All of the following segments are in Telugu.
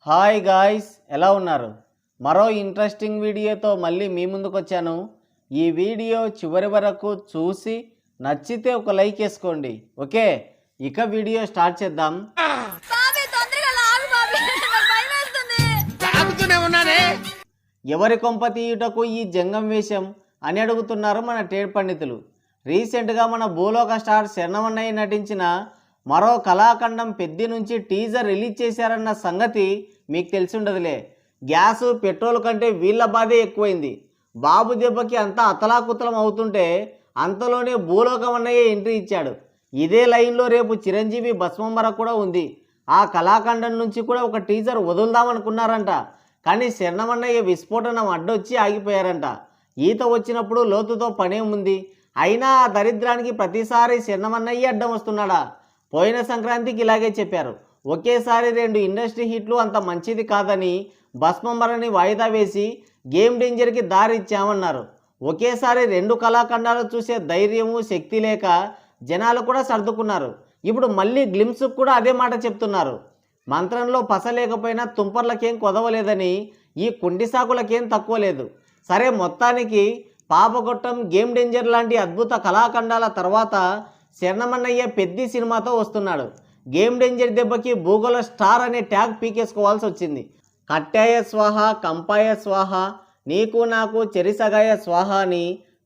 హాయ్ గాయ్స్, ఎలా ఉన్నారు? మరో ఇంట్రెస్టింగ్ వీడియోతో మళ్ళీ మీ ముందుకు వచ్చాను. ఈ వీడియో చివరి వరకు చూసి నచ్చితే ఒక లైక్ వేసుకోండి. ఓకే, ఇక వీడియో స్టార్ట్ చేద్దాం. ఎవరి కొంప తీయుటకు ఈ జంగం వేషం అని అడుగుతున్నారు మన ట్రేడ్ పండితులు. రీసెంట్గా మన భూలోక స్టార్ శరణమన్నయ్య నటించిన మరో కళాఖండం పెద్ది నుంచి టీజర్ రిలీజ్ చేశారన్న సంగతి మీకు తెలిసి ఉండదులే. గ్యాసు పెట్రోల్ కంటే వీళ్ళ బాధే ఎక్కువైంది. బాబు దెబ్బకి అంతా అతలాకుతలం అవుతుంటే అంతలోనే భూలోకం అన్నయ్య ఎంట్రీ ఇచ్చాడు. ఇదే లైన్లో రేపు చిరంజీవి భస్మంబర కూడా ఉంది. ఆ కళాఖండం నుంచి కూడా ఒక టీజర్ వదులుదామనుకున్నారంట. కానీ శరణమన్నయ్య విస్ఫోటనం అడ్డొచ్చి ఆగిపోయారంట. ఈత వచ్చినప్పుడు లోతుతో పనేముంది? అయినా ఆ దరిద్రానికి ప్రతిసారి శరణమన్నయ్య అడ్డం వస్తున్నాడా? పోయిన సంక్రాంతికి ఇలాగే చెప్పారు. ఒకేసారి 2 ఇండస్ట్రీ హిట్లు అంత మంచిది కాదని భస్మంబరని వాయిదా వేసి గేమ్ డేంజర్కి దారి ఇచ్చామన్నారు. ఒకేసారి 2 కళాఖండాలు చూసే ధైర్యము శక్తి లేక జనాలు కూడా సర్దుకున్నారు. ఇప్పుడు మళ్ళీ గ్లిమ్స్ కూడా అదే మాట చెప్తున్నారు. మంత్రంలో పస లేకపోయినా తుంపర్లకేం కొదవలేదని ఈ కుండి సాకులకేం తక్కువ లేదు. సరే, మొత్తానికి పాపగొట్టం, గేమ్ డేంజర్ లాంటి అద్భుత కళాఖండాల తర్వాత శరణమన్నయ్య పెద్ది సినిమాతో వస్తున్నాడు. గేమ్ డేంజర్ దెబ్బకి భూగోళ స్టార్ అనే ట్యాగ్ పీకేసుకోవాల్సి వచ్చింది. కట్టాయ స్వాహ, కంపాయ స్వాహ, నీకు నాకు చెరిసగాయ స్వాహ అని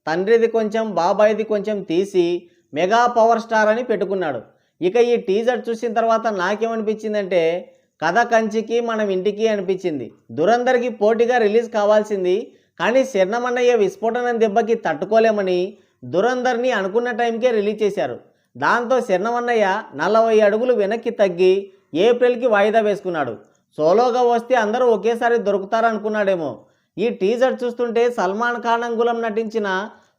తండ్రిది కొంచెం బాబాయిది కొంచెం తీసి మెగా పవర్ స్టార్ అని పెట్టుకున్నాడు. ఇక ఈ టీజర్ చూసిన తర్వాత నాకేమనిపించిందంటే కథ కంచికి మనం ఇంటికి అనిపించింది. దురందర్కి పోటీగా రిలీజ్ కావాల్సింది, కానీ శరణమన్నయ్య విస్ఫోటనం దెబ్బకి తట్టుకోలేమని దురందర్ని అనుకున్న టైంకే రిలీజ్ చేశారు. దాంతో శరణమన్నయ్య 40 అడుగులు వెనక్కి తగ్గి ఏప్రిల్కి వాయిదా వేసుకున్నాడు. సోలోగా వస్తే అందరూ ఒకేసారి దొరుకుతారనుకున్నాడేమో. ఈ టీజర్ చూస్తుంటే సల్మాన్ ఖాన్ అంగుళం నటించిన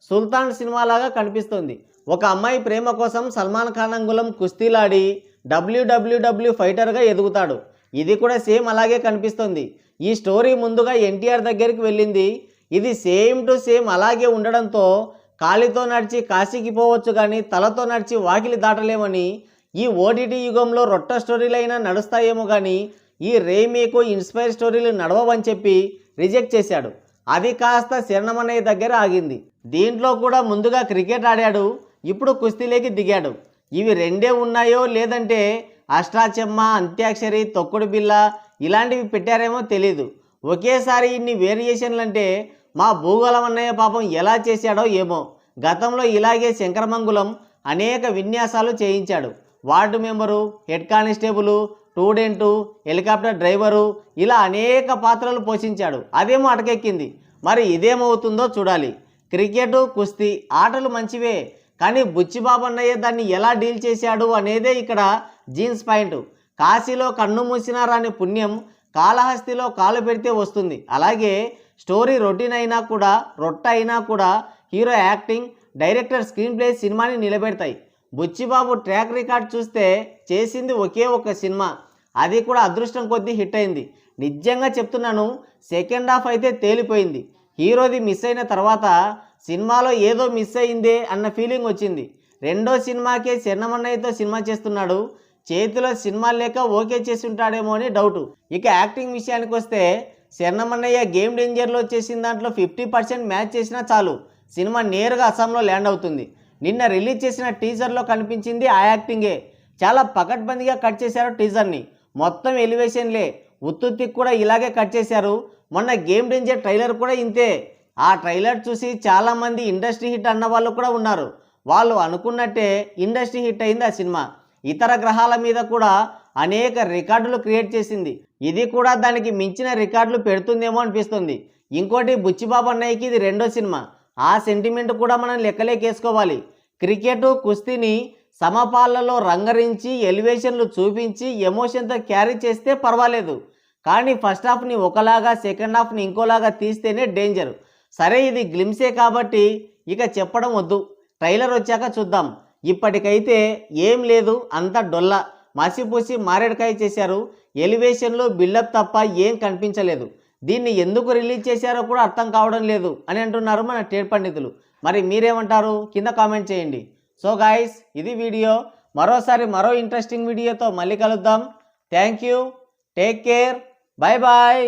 సుల్తాన్ సినిమాలాగా కనిపిస్తుంది. ఒక అమ్మాయి ప్రేమ కోసం సల్మాన్ ఖాన్ అంగుళం కుస్తీలాడి WWW ఫైటర్గా ఎదుగుతాడు. ఇది కూడా సేమ్ అలాగే కనిపిస్తుంది. ఈ స్టోరీ ముందుగా ఎన్టీఆర్ దగ్గరికి వెళ్ళింది. ఇది సేమ్ టు సేమ్ అలాగే ఉండడంతో కాలితో నడిచి కాశీకి పోవచ్చు కానీ తలతో నడిచి వాకిలి దాటలేమని, ఈ ఓటీటీ యుగంలో రొట్ట స్టోరీలైనా నడుస్తాయేమో కానీ ఈ రీమేక్ ఇన్స్పైర్ స్టోరీలు నడవవని చెప్పి రిజెక్ట్ చేశాడు. అది కాస్త శరణమన్నయ్య దగ్గర ఆగింది. దీంట్లో కూడా ముందుగా క్రికెట్ ఆడాడు, ఇప్పుడు కుస్తీలోకి దిగాడు. ఇవి రెండే ఉన్నాయో లేదంటే అష్టాచెమ్మ, అంత్యాక్షరి, తొక్కుడు బిల్ల ఇలాంటివి పెట్టారేమో తెలీదు. ఒకేసారి ఇన్ని వేరియేషన్లు అంటే మా భూగోళం అన్నయ్య పాపం ఎలా చేశాడో ఏమో. గతంలో ఇలాగే శంకరమంగుళం అనేక విన్యాసాలు చేయించాడు. Ward member, head constable, student, helicopter driver ఇలా అనేక పాత్రలు పోషించాడు. అదేమో అటకెక్కింది. మరి ఇదేమవుతుందో చూడాలి. క్రికెట్, కుస్తీ ఆటలు మంచివే, కానీ బుచ్చిబాబు అన్నయ్య దాన్ని ఎలా డీల్ చేశాడు అనేదే ఇక్కడ జీన్స్ పాయింట్. కాశీలో కన్ను మూసినా రాని పుణ్యం కాళహస్తిలో కాలు పెడితే వస్తుంది. అలాగే స్టోరీ రొటీన్ అయినా కూడా, రొట్ట అయినా కూడా hero acting, director screen play సినిమాని నిలబెడతాయి. బుచ్చిబాబు ట్రాక్ రికార్డ్ చూస్తే చేసింది ఒకే ఒక సినిమా, అది కూడా అదృష్టం కొద్దీ హిట్ అయింది. నిజంగా చెప్తున్నాను, సెకండ్ హాఫ్ అయితే తేలిపోయింది. హీరోది మిస్ అయిన తర్వాత సినిమాలో ఏదో మిస్ అయిందే అన్న ఫీలింగ్ వచ్చింది. రెండో సినిమాకే శరణమన్నయ్యతో సినిమా చేస్తున్నాడు. చేతిలో సినిమా లేక ఓకే చేసి ఉంటాడేమో అని డౌటు. ఇక యాక్టింగ్ విషయానికి వస్తే శరణమన్నయ్య గేమ్ డేంజర్లో చేసిన దాంట్లో 50% మ్యాచ్ చేసినా చాలు, సినిమా నేరుగా అస్సాంలో ల్యాండ్ అవుతుంది. నిన్న రిలీజ్ చేసిన టీజర్లో కనిపించింది ఆ యాక్టింగే. చాలా పకడ్బందీగా కట్ చేశారు టీజర్ని. మొత్తం ఎలివేషన్లే. ఉత్తుత్తికి కూడా ఇలాగే కట్ చేశారు. మొన్న గేమ్ డేంజర్ ట్రైలర్ కూడా ఇంతే. ఆ ట్రైలర్ చూసి చాలామంది ఇండస్ట్రీ హిట్ అన్న వాళ్ళు కూడా ఉన్నారు. వాళ్ళు అనుకున్నట్టే ఇండస్ట్రీ హిట్ అయింది ఆ సినిమా. ఇతర గ్రహాల మీద కూడా అనేక రికార్డులు క్రియేట్ చేసింది. ఇది కూడా దానికి మించిన రికార్డులు పెడుతుందేమో అనిపిస్తుంది. ఇంకోటి, బుచ్చిబాబు అన్నయ్యకి ఇది రెండో సినిమా. ఆ సెంటిమెంట్ కూడా మనం లెక్కలేకేసుకోవాలి. క్రికెట్, కుస్తీని సమపాళ్లలో రంగరించి ఎలివేషన్లు చూపించి ఎమోషన్తో క్యారీ చేస్తే పర్వాలేదు, కానీ ఫస్ట్ హాఫ్ని ఒకలాగా సెకండ్ హాఫ్ని ఇంకోలాగా తీస్తేనే డేంజర్. సరే, ఇది గ్లిమ్సే కాబట్టి ఇక చెప్పడం వద్దు, ట్రైలర్ వచ్చాక చూద్దాం. ఇప్పటికైతే ఏం లేదు, అంత డొల్ల మసిపూసి మారేడుకాయ చేశారు. ఎలివేషన్లో బిల్డప్ తప్ప ఏం కనిపించలేదు. దీన్ని ఎందుకు రిలీజ్ చేశారో కూడా అర్థం కావడం లేదు అని అంటున్నారు మన ట్రేడ్ పండితులు. మరి మీరేమంటారు? కింద కామెంట్ చేయండి. సో గాయస్, ఇది వీడియో. మరోసారి మరో ఇంట్రెస్టింగ్ వీడియోతో మళ్ళీ కలుద్దాం. Thank you, take care, bye bye.